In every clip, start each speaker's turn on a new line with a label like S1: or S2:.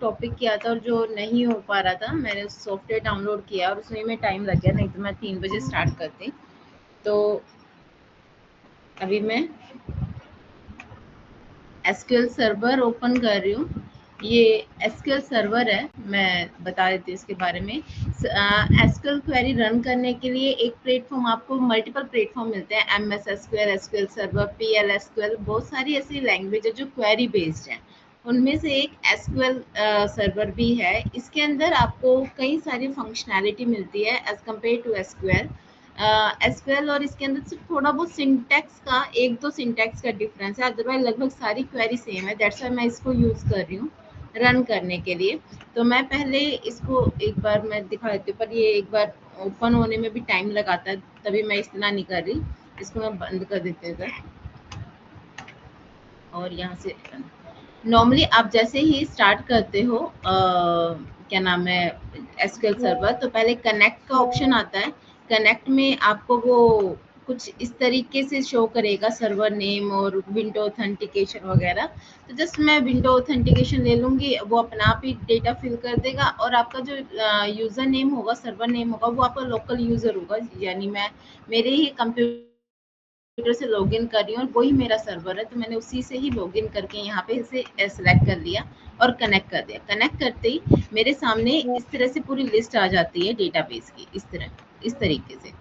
S1: Topic किया था और जो नहीं हो पा रहा था, मैंने सॉफ्टवेयर डाउनलोड किया और उसमें में टाइम लग गया, नहीं तो मैं 3 बजे स्टार्ट करती। तो अभी मैं एसक्यूएल सर्वर ओपन कर रही हूँ। ये एसक्यूएल सर्वर है, मैं बता देती हूँ इसके बारे में। एसक्यूएल क्वेरी रन करने के लिए एक प्लेटफॉर्म, आपको मल्टीपल प्लेटफॉर्म मिलते हैं, MS SQL, SQL server, PL SQL, बहुत सारी ऐसी लैंग्वेज है जो क्वेरी बेस्ड है। उनमें से एक एसक्यूएल सर्वर भी है। इसके अंदर आपको कई सारी फंक्शनैलिटी मिलती है as compare to SQL. SQL और इसके अंदर सिर्फ थोड़ा बहुत सिंटैक्स का, एक दो सिंटैक्स का डिफरेंस है, अदरवाइज लगभग सारी क्वेरी सेम है। दैट्स व्हाई मैं इसको यूज़ कर रही हूँ रन करने के लिए। तो मैं पहले इसको एक बार मैं दिखा देती हूँ, पर ये एक बार ओपन होने में भी टाइम लगाता है, तभी मैं इतना नहीं कर रही। इसको मैं बंद कर देती हूँ और यहाँ से नॉर्मली आप जैसे ही स्टार्ट करते हो क्या नाम है एसक्यूएल सर्वर, तो पहले कनेक्ट का ऑप्शन आता है। कनेक्ट में आपको वो कुछ इस तरीके से शो करेगा, सर्वर नेम और विंडो ऑथेंटिकेशन वगैरह। तो जस्ट मैं विंडो ऑथेंटिकेशन ले लूँगी, वो अपना आप ही डेटा फिल कर देगा और आपका जो यूज़र नेम होगा, सर्वर नेम होगा, वो आपका लोकल यूज़र होगा, यानी मैं मेरे ही कंप्यूटर से लॉगिन कर रही हूँ और वही मेरा सर्वर है, तो मैंने उसी से ही लॉगिन करके यहाँ पे इसे सेलेक्ट कर लिया और कनेक्ट कर दिया। कनेक्ट करते ही मेरे सामने इस तरह से पूरी लिस्ट आ जाती है डेटाबेस की, इस तरीके से।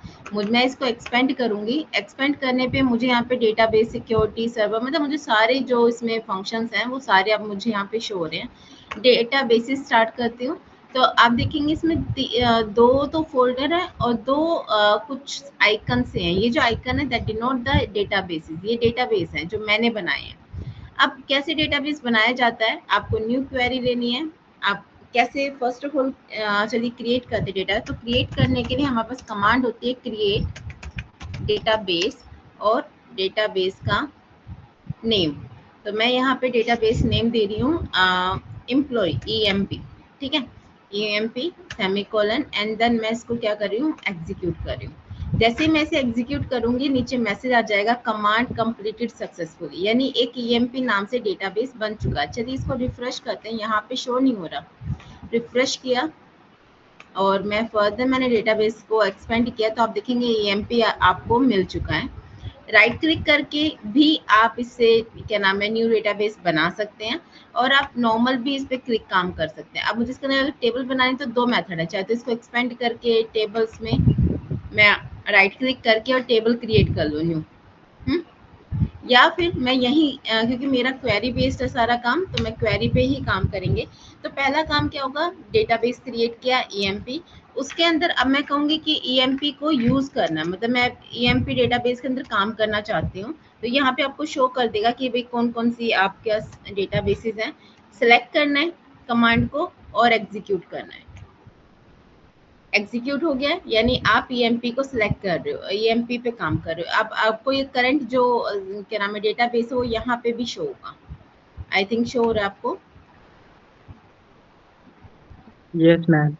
S1: मैं इसको एक्सपेंड करूँगी। एक्सपेंड करने पे मुझे यहाँ पे डेटाबेस, सिक्योरिटी, सर्वर, मतलब मुझे सारे जो इसमें फंक्शंस हैं वो सारे अब मुझे यहाँ पे शो हो रहे हैं। डेटाबेस स्टार्ट करती हूँ तो आप देखेंगे इसमें दो तो फोल्डर है और दो कुछ आइकन से हैं। ये जो आइकन है दैट डिनोट द डेटाबेसेस, ये डेटाबेस है जो मैंने बनाए हैं। अब कैसे डेटाबेस बनाया जाता है, आपको न्यू क्वेरी लेनी है। आप कैसे, फर्स्ट ऑफ ऑल चलिए क्रिएट करते डेटा। तो क्रिएट करने के लिए हमारे पास कमांड होती है क्रिएट डेटाबेस और डेटाबेस का नेम। तो मैं यहाँ पे डेटाबेस नेम दे रही हूँ एम्प्लॉय, EMP, ठीक है, EMP सेमीकोलन, एंड देन मैं इसको क्या कर रही हूँ, एग्जीक्यूट कर रही हूँ। जैसे ही मैं इसे एग्जीक्यूट करूंगी नीचे मैसेज आ जाएगा कमांड कंप्लीटेड सक्सेसफुली, यानी एक EMP नाम से डेटाबेस बन चुका है। चलिए इसको रिफ्रेश करते हैं, यहाँ पे शो नहीं हो रहा। रिफ्रेश किया और मैं फर्दर मैंने डेटाबेस को एक्सपेंड किया तो आप देखेंगे EMP आपको मिल चुका है। राइट क्लिक करके भी आप इससे क्या नाम है न्यू डेटाबेस बना सकते हैं और आप नॉर्मल भी इस पे क्लिक काम कर सकते हैं। अब मुझे इसके अंदर टेबल बनानी तो दो मेथड है, चाहे तो इसको एक्सपेंड करके टेबल्स में मैं राइट क्लिक करके और टेबल क्रिएट कर लूँ न्यू, या फिर मैं यहीं क्योंकि मेरा क्वेरी बेस्ड है सारा काम, तो मैं क्वेरी पे ही काम करेंगे। तो पहला काम क्या होगा, डेटाबेस क्रिएट किया EMP, उसके अंदर अब मैं कहूँगी कि EMP को यूज़ करना, मतलब मैं EMP डेटाबेस के अंदर काम करना चाहती हूँ। तो यहाँ पे आपको शो कर देगा कि भाई कौन कौन सी आपके डेटाबेसेस हैं। सेलेक्ट करना है कमांड को और एग्जीक्यूट करना है। एग्जीक्यूट हो गया, यानी आप EMP को सिलेक्ट कर रहे हो, EMP पे काम कर रहे हो। अब आपको ये करंट जो क्या नाम है डेटाबेस है वो यहाँ पे भी शो होगा। आई थिंक शो हो रहा है आपको।
S2: Yes ma'am.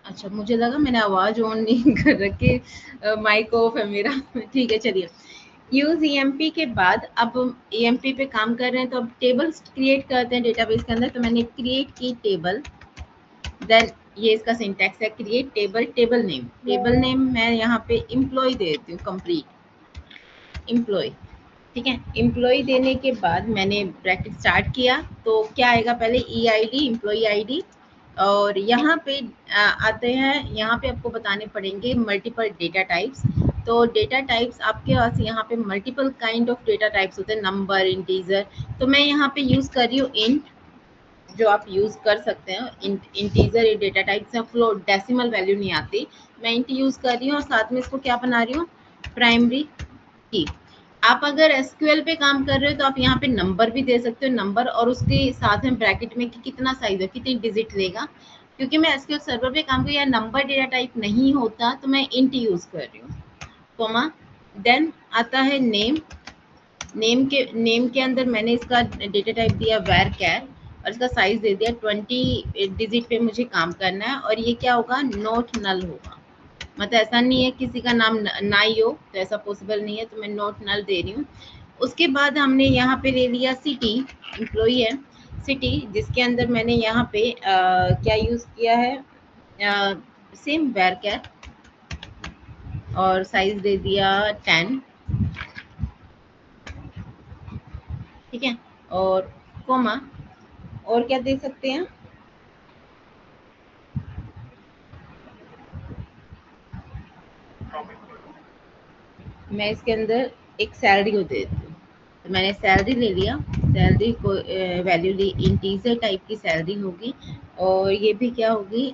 S1: अच्छा, मुझे लगा मैंने आवाज ऑन नहीं कर रखी, माइक ऑफ है मेरा। ठीक है, चलिए। यूज EMP के बाद अब EMP पे काम कर रहे हैं तो अब टेबल्स क्रिएट करते हैं डेटाबेस के अंदर। तो मैंने क्रिएट की टेबल, देन ये इसका सिंटैक्स है क्रिएट टेबल, टेबल नेम मैं यहाँ पे एम्प्लॉय दे देती हूँ, कंप्लीट एम्प्लॉय, ठीक है। एम्प्लॉय देने के बाद मैंने ब्रैकेट स्टार्ट किया तो क्या आएगा, पहले EID, एम्प्लॉय ID, और यहाँ पे आते हैं, यहाँ पे आपको बताने पड़ेंगे मल्टीपल डेटा टाइप्स। तो डेटा टाइप्स आपके पास यहाँ पे multiple kind of data types होते हैं, नंबर, इंटीजर। तो मैं यहाँ पे यूज़ कर रही हूँ इंट, जो आप यूज़ कर सकते हैं। इंटीजर डेटा टाइप्स हैं, फ्लोट, डेसिमल वैल्यू नहीं आती। मैं इंट यूज़ कर रही हूँ और साथ में इसको क्या बना रही हूँ, प्राइमरी की। आप अगर एसक्यूएल पे काम कर रहे हो तो आप यहाँ पे नंबर भी दे सकते हो, नंबर, और उसके साथ में ब्रैकेट में कि कितना साइज है, कितनी डिजिट लेगा। क्योंकि मैं एसक्यूएल सर्वर पे काम कर, या नंबर डेटा टाइप नहीं होता तो मैं इंट यूज़ कर रही हूँ, कॉमा। देन आता है नेम। नेम के अंदर मैंने इसका डेटा टाइप दिया वर कैर और इसका साइज दे दिया 20 डिजिट पे मुझे काम करना है। और ये क्या होगा, नोट नल होगा, मतलब ऐसा नहीं है किसी का नाम ना ही हो, तो ऐसा पॉसिबल नहीं है, तो मैं नोट नल दे रही हूँ। उसके बाद हमने यहाँ पे ले लिया सिटी, एम्प्लॉई है, सिटी, जिसके अंदर मैंने यहाँ पे क्या यूज किया है, सेम वेरकैट, और साइज दे दिया 10, ठीक है, और कोमा, और क्या दे सकते हैं, मैं इसके अंदर एक सैलरी को दे देती हूँ। तो मैंने सैलरी ले लिया, सैलरी को वैल्यू ली, इंटीजर टाइप की सैलरी होगी, और ये भी क्या होगी,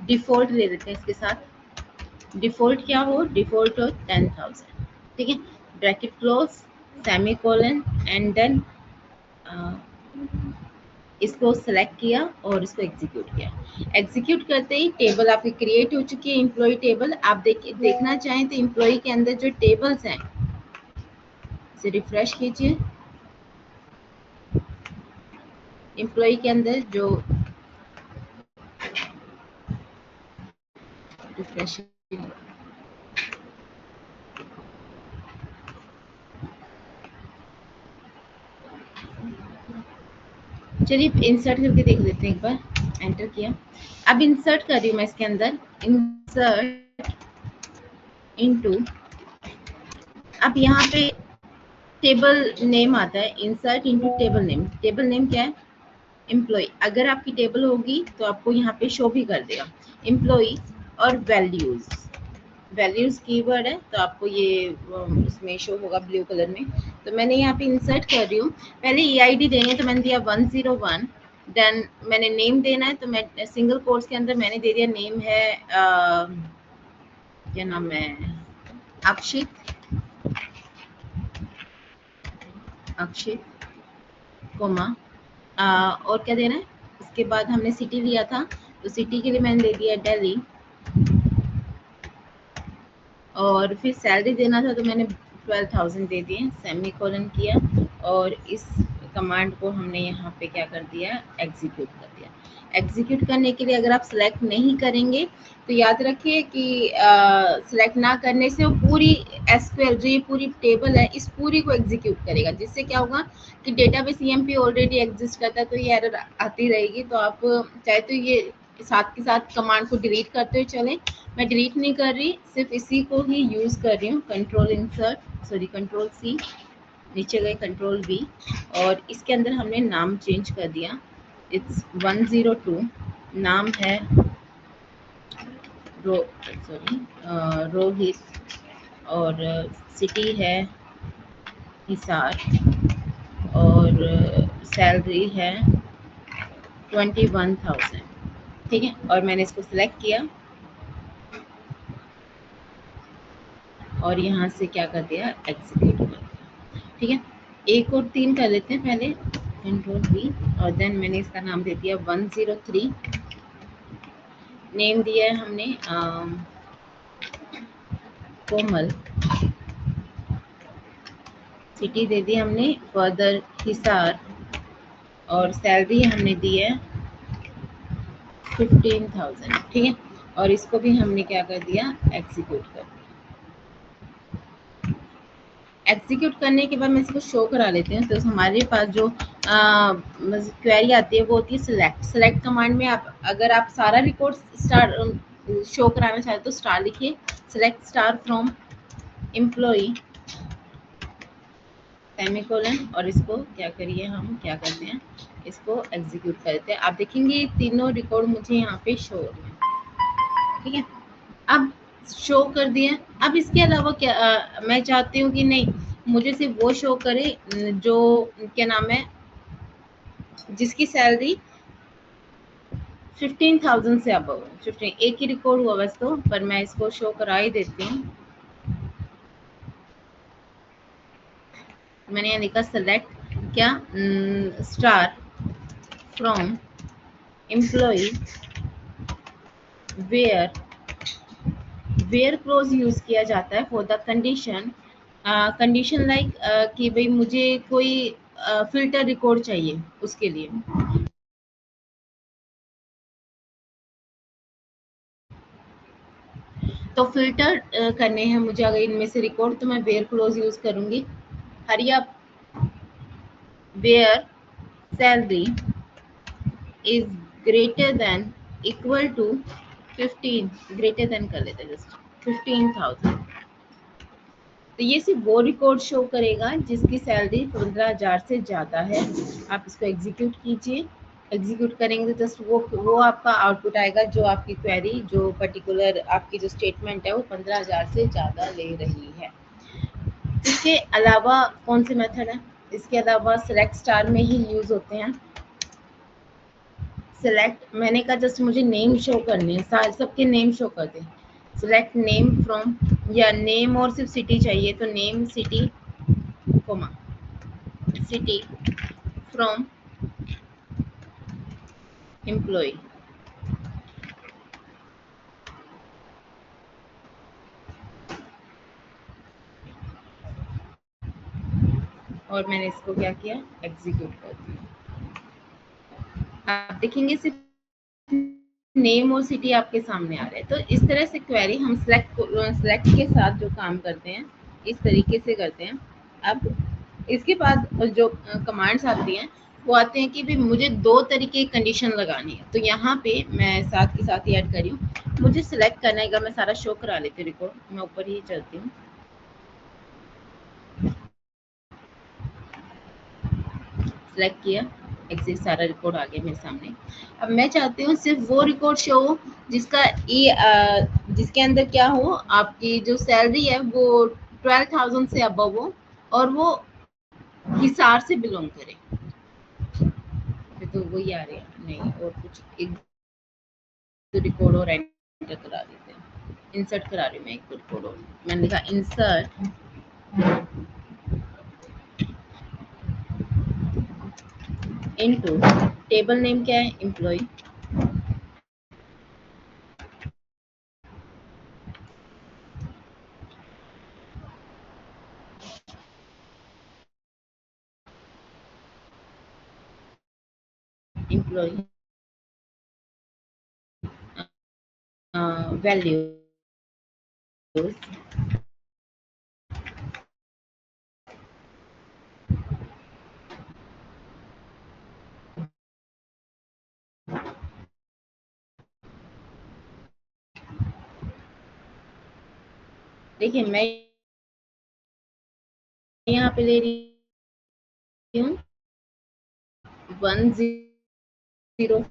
S1: डिफ़ॉल्ट ले लेते हैं इसके साथ। डिफ़ॉल्ट क्या हो, डिफ़ॉल्ट हो 10,000, ठीक है, bracket close, semicolon, and then इसको सेलेक्ट किया और इसको एग्जीक्यूट किया। एग्जीक्यूट करते ही टेबल आपकी क्रिएट हो चुकी है, एम्प्लॉय टेबल। आप देखना चाहें तो एम्प्लॉय के अंदर जो टेबल्स हैं, इसे रिफ्रेश कीजिए। एम्प्लॉय के अंदर जो रिफ्रेश, चलिए इंसर्ट करके देख लेते हैं एक बार। एंटर किया, अब इंसर्ट कर रही हूँ मैं इसके अंदर, इंसर्ट इनटू, अब यहाँ पे टेबल नेम आता है, insert into table name. Table name क्या है, एम्प्लॉय। अगर आपकी टेबल होगी तो आपको यहाँ पे शो भी कर देगा एम्प्लॉय, और वैल्यूज, वैल्यूज कीवर्ड है तो आपको ये इसमें शो होगा ब्लू कलर में। तो मैंने यहाँ पे इंसर्ट कर रही हूँ, पहले ईआईडी देंगे तो मैंने दिया 101, देन मैंने नेम देना है, तो मैं सिंगल कोर्स के अंदर मैंने दे दिया, नेम है क्या नाम है, अक्षित, अक्षित, कोमा, और क्या देना है, उसके बाद हमने सिटी लिया था, तो सिटी के लिए मैंने दे दिया दिल्ली, और फिर सैलरी देना था तो मैंने 12,000 दे दिए, सेमी कोलन किया, और इस कमांड को हमने यहाँ पे क्या कर दिया, एग्जीक्यूट कर दिया। एग्जीक्यूट करने के लिए अगर आप सेलेक्ट नहीं करेंगे तो याद रखिए कि सेलेक्ट ना करने से वो पूरी एसक्यूएल, जो ये पूरी टेबल है, इस पूरी को एग्जीक्यूट करेगा, जिससे क्या होगा कि डेटाबेस ईएमपी ऑलरेडी एग्जिस्ट करता है, तो ये एरर आती रहेगी। तो आप चाहे तो ये साथ के साथ कमांड को डिलीट करते हुए चलें, मैं डिलीट नहीं कर रही, सिर्फ इसी को ही यूज़ कर रही हूँ। Control insert, sorry control C, नीचे गए कंट्रोल वी, और इसके अंदर हमने नाम चेंज कर दिया, इट्स 102, नाम है सॉरी रोहित, और सिटी है हिसार, और सैलरी है 21,000, ठीक है, और मैंने इसको सिलेक्ट किया और यहाँ से क्या कर दिया, एग्जीक्यूट कर दिया, ठीक है। एक और 3 कर लेते हैं पहले, कंट्रोल बी, और देन मैंने इसका नाम दे दिया 103, नेम दिया है हमने कोमल, सिटी दे दी हमने फर्दर हिसार, और सैलरी हमने दी है 15,000, ठीक है, और इसको भी हमने क्या कर दिया, एग्जीक्यूट कर दिया। एग्जीक्यूट करने के बाद मैं इसको शो करा लेती हूँ। तो हमारे पास जो क्वेरी आती है वो होती है सिलेक्ट। सिलेक्ट कमांड में आप अगर आप सारा रिकॉर्ड स्टार शो कराना चाहते तो स्टार लिखिए, select star from employ semicolon, और इसको क्या करिए, हम क्या करते हैं, इसको एग्जीक्यूट करते हैं। आप देखेंगे तीनों रिकॉर्ड मुझे यहाँ पे शो हो रहे हैं, ठीक है। अब शो कर दिया, अब इसके अलावा क्या मैं चाहती हूँ कि नहीं, मुझे सिर्फ वो शो करे जो क्या नाम है, जिसकी सैलरी 15,000 से अबव है। 15 एक ही रिकॉर्ड हुआ बस, तो पर मैं इसको शो करा ही देती हूँ। मैंने यहाँ लिखा सेलेक्ट क्या, star from employ where, where clause use किया जाता है for the condition, condition like कि भाई मुझे कोई फिल्टर रिकॉर्ड चाहिए उसके लिए। तो फिल्टर करने हैं मुझे अगर इनमें से रिकॉर्ड, तो मैं वेयर क्लोज यूज करूंगी। Hurry up, where salary is greater than equal to 15, greater than कर लेते हैं जस्ट 15,000। तो ये सिर्फ वो रिकॉर्ड शो करेगा जिसकी सैलरी 15,000 से ज़्यादा है। आप इसको एग्जीक्यूट कीजिए। एग्जीक्यूट करेंगे तो जस्ट वो आपका आउटपुट आएगा, जो आपकी क्वेरी, जो पर्टिकुलर आपकी जो स्टेटमेंट है वो 15,000 से ज़्यादा ले रही है। इसके अलावा कौन से मेथड है? इसके अलावा सेलेक्ट स्टार में ही यूज़ होते हैं। सेलेक्ट, मैंने कहा जस्ट मुझे नेम शो करने हैं, सारे सबके नेम शो कर दें। सेलेक्ट नेम फ्रॉम, या नेम और सिर्फ सिटी चाहिए तो name city comma city from employ. और मैंने इसको क्या किया, एग्जीक्यूट कर दिया। आप देखेंगे सिर्फ नेम और सिटी आपके सामने आ रहे हैं। तो इस तरह से क्वेरी हम सेलेक्ट के साथ जो काम करते हैं इस तरीके से करते हैं। अब इसके बाद जो कमांड्स आती हैं वो आते हैं कि भी मुझे दो तरीके की कंडीशन लगानी है। तो यहाँ पे मैं साथ के साथ ही ऐड करी हूँ। मुझे सिलेक्ट करना है, मैं सारा शो करा लेती हूँ रिकॉर्ड, मैं ऊपर ही चलती हूँ। सेलेक्ट किया, एग्जिट, सारा रिकॉर्ड आ गया मेरे सामने। अब मैं चाहती हूँ सिर्फ वो रिकॉर्ड शो हो जिसका जिसके अंदर क्या हो, आपकी जो सैलरी है वो 12,000 से अबव हो और वो हिसार से बिलोंग करे। तो वही आ रहे हैं, नहीं और कुछ एक दो रिकॉर्ड और एंटर करा देते हैं। इंसर्ट करा रही हूँ मैं एक रिकॉर्ड और, मैंने लिखा इंसर्ट इनटू, टेबल नेम क्या है, एम्प्लॉय, एम्प्लॉय वैल्यूज, देखिए मैं यहाँ पे ले रही हूँ 104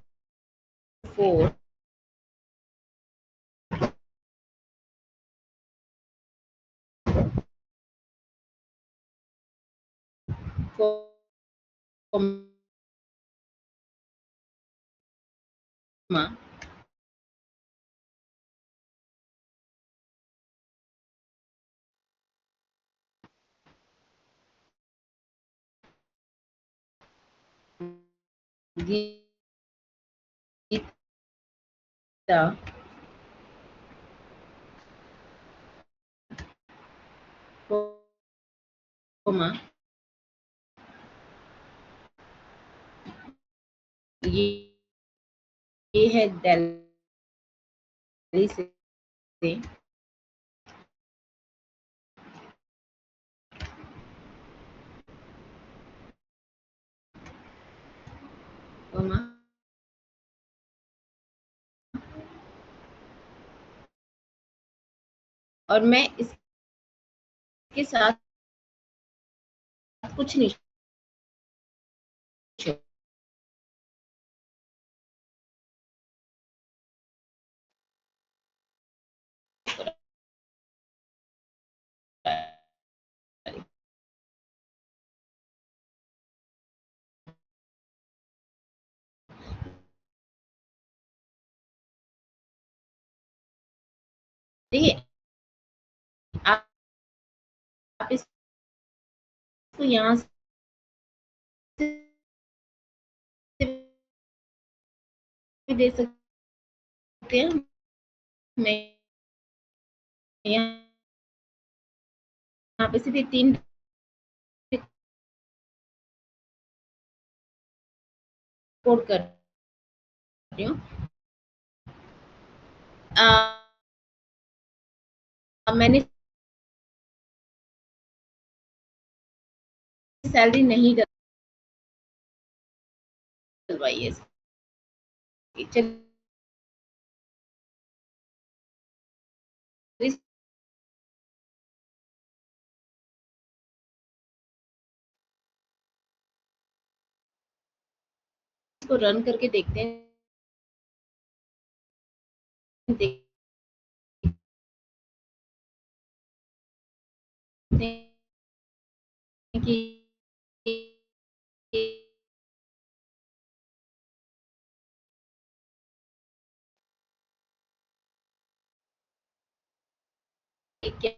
S1: गीता कोमा, ये है दिल्ली से, कोमा, और मैं इसके साथ कुछ नहीं show करा रही। देखिए आप इसको यहाँ से भी दे सकते हैं। मैं यहाँ पे सिर्फ 3 कोड कर रही हूँ। मैंने सैलरी नहीं चलवाइए इसकी। चलिए इसको रन करके देखते हैं। देखते हैं कि क्या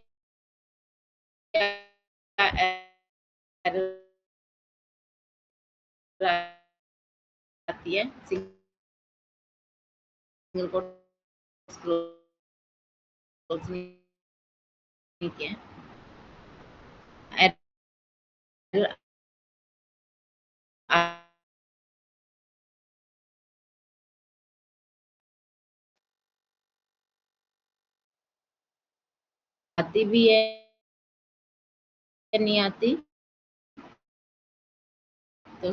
S1: एरर आती है सिंगल कोट क्लोज नहीं किया एरर आती भी है या नहीं आती, तो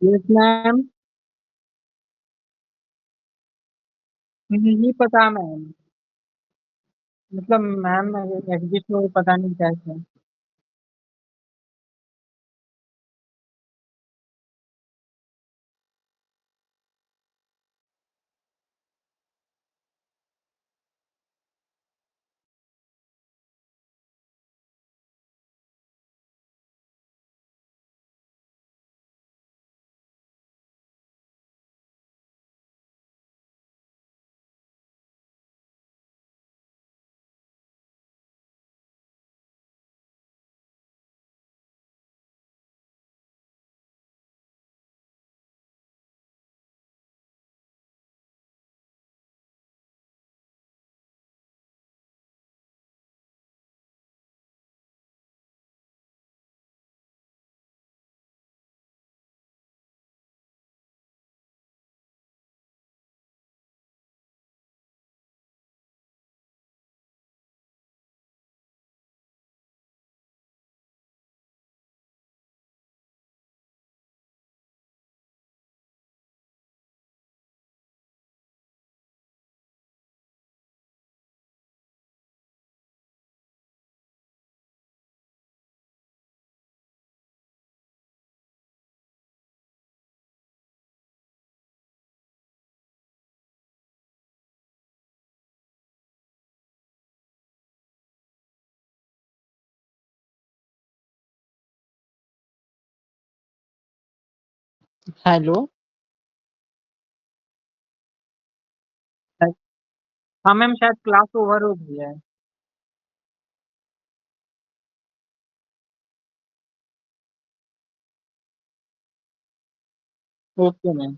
S2: यस मैम। नहीं पता मैम। मतलब मैम एग्जिट तो पता नहीं कैसे। हेलो। हाँ मैम, शायद क्लास ओवर हो गई है। Okay ma'am.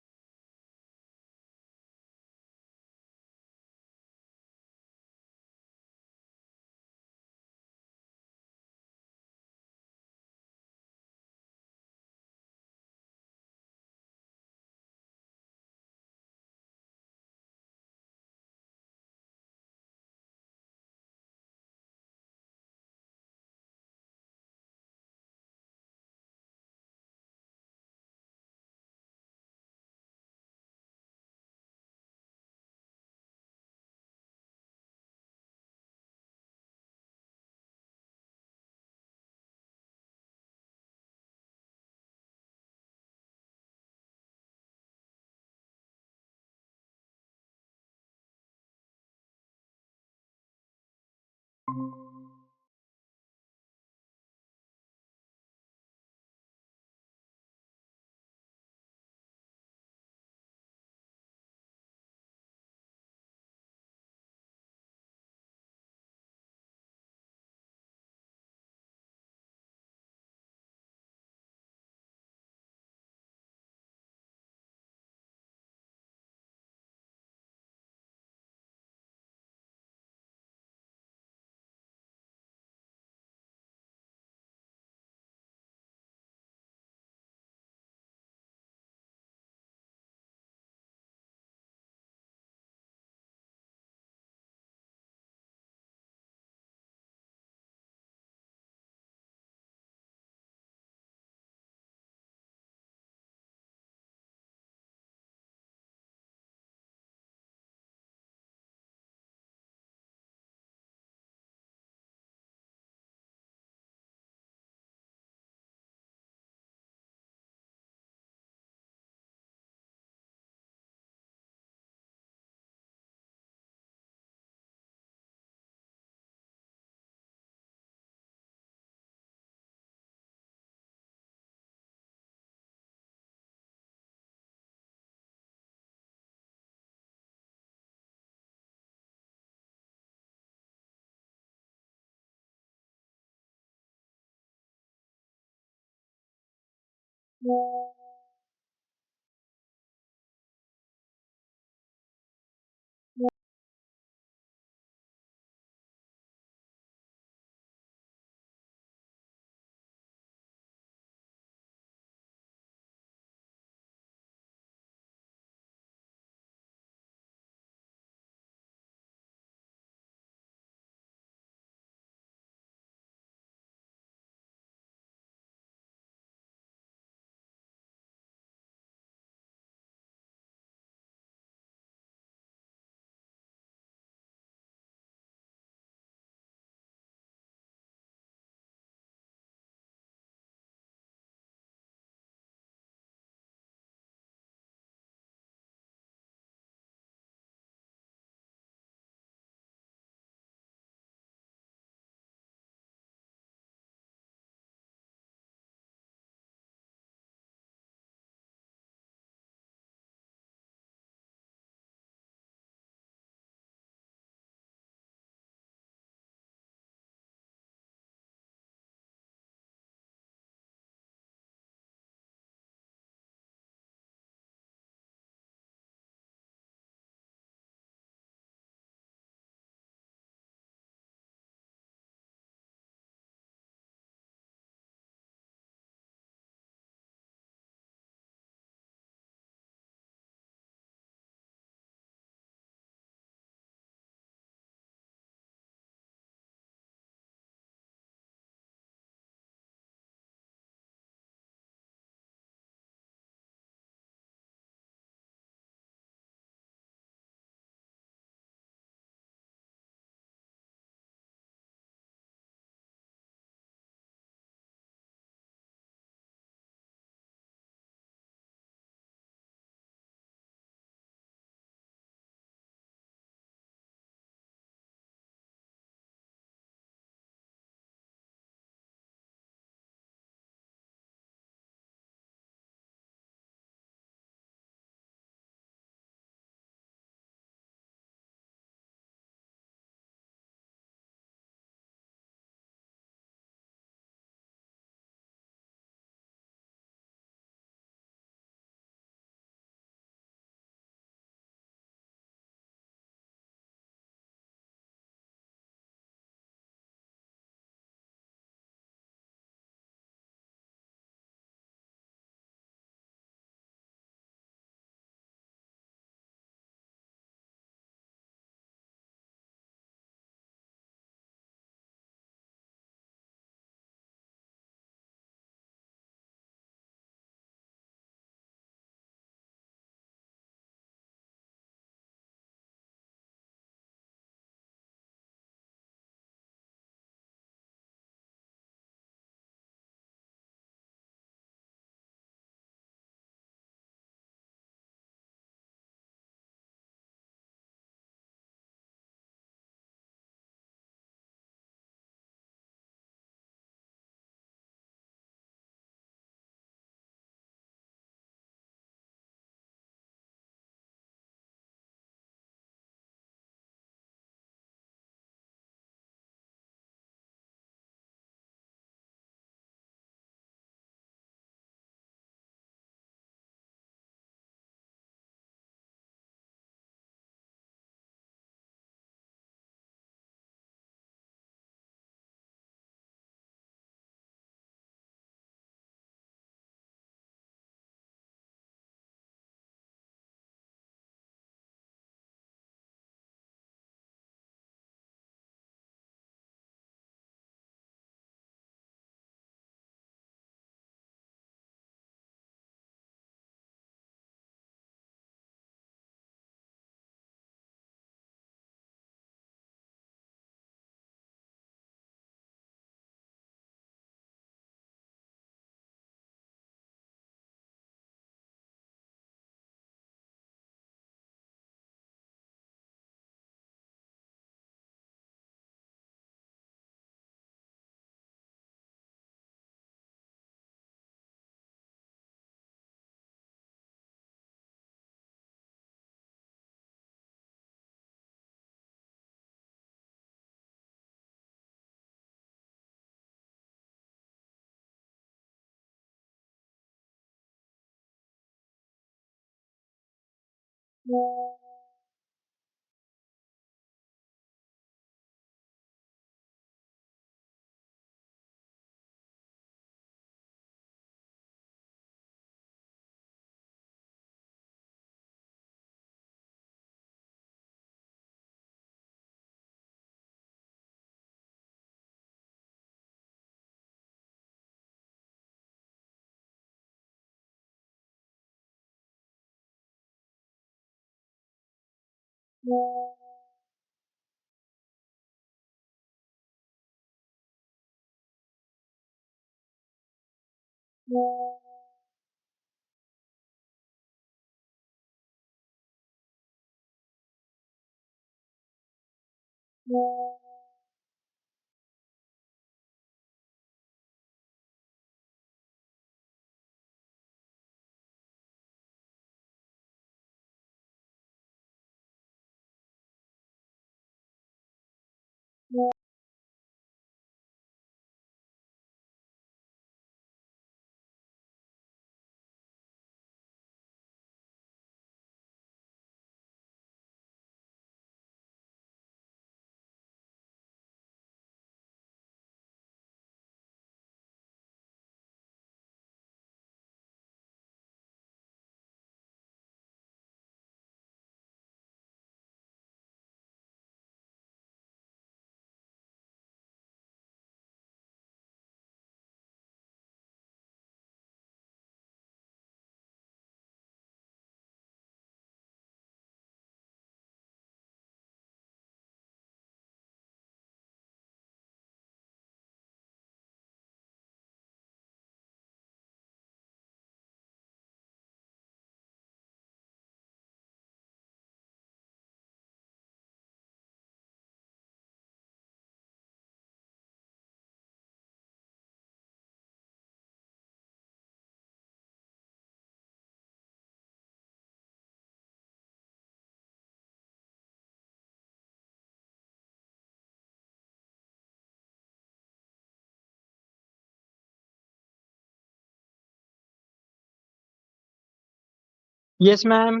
S2: Yes ma'am.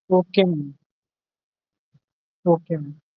S2: Okay ma'am. Okay ma'am.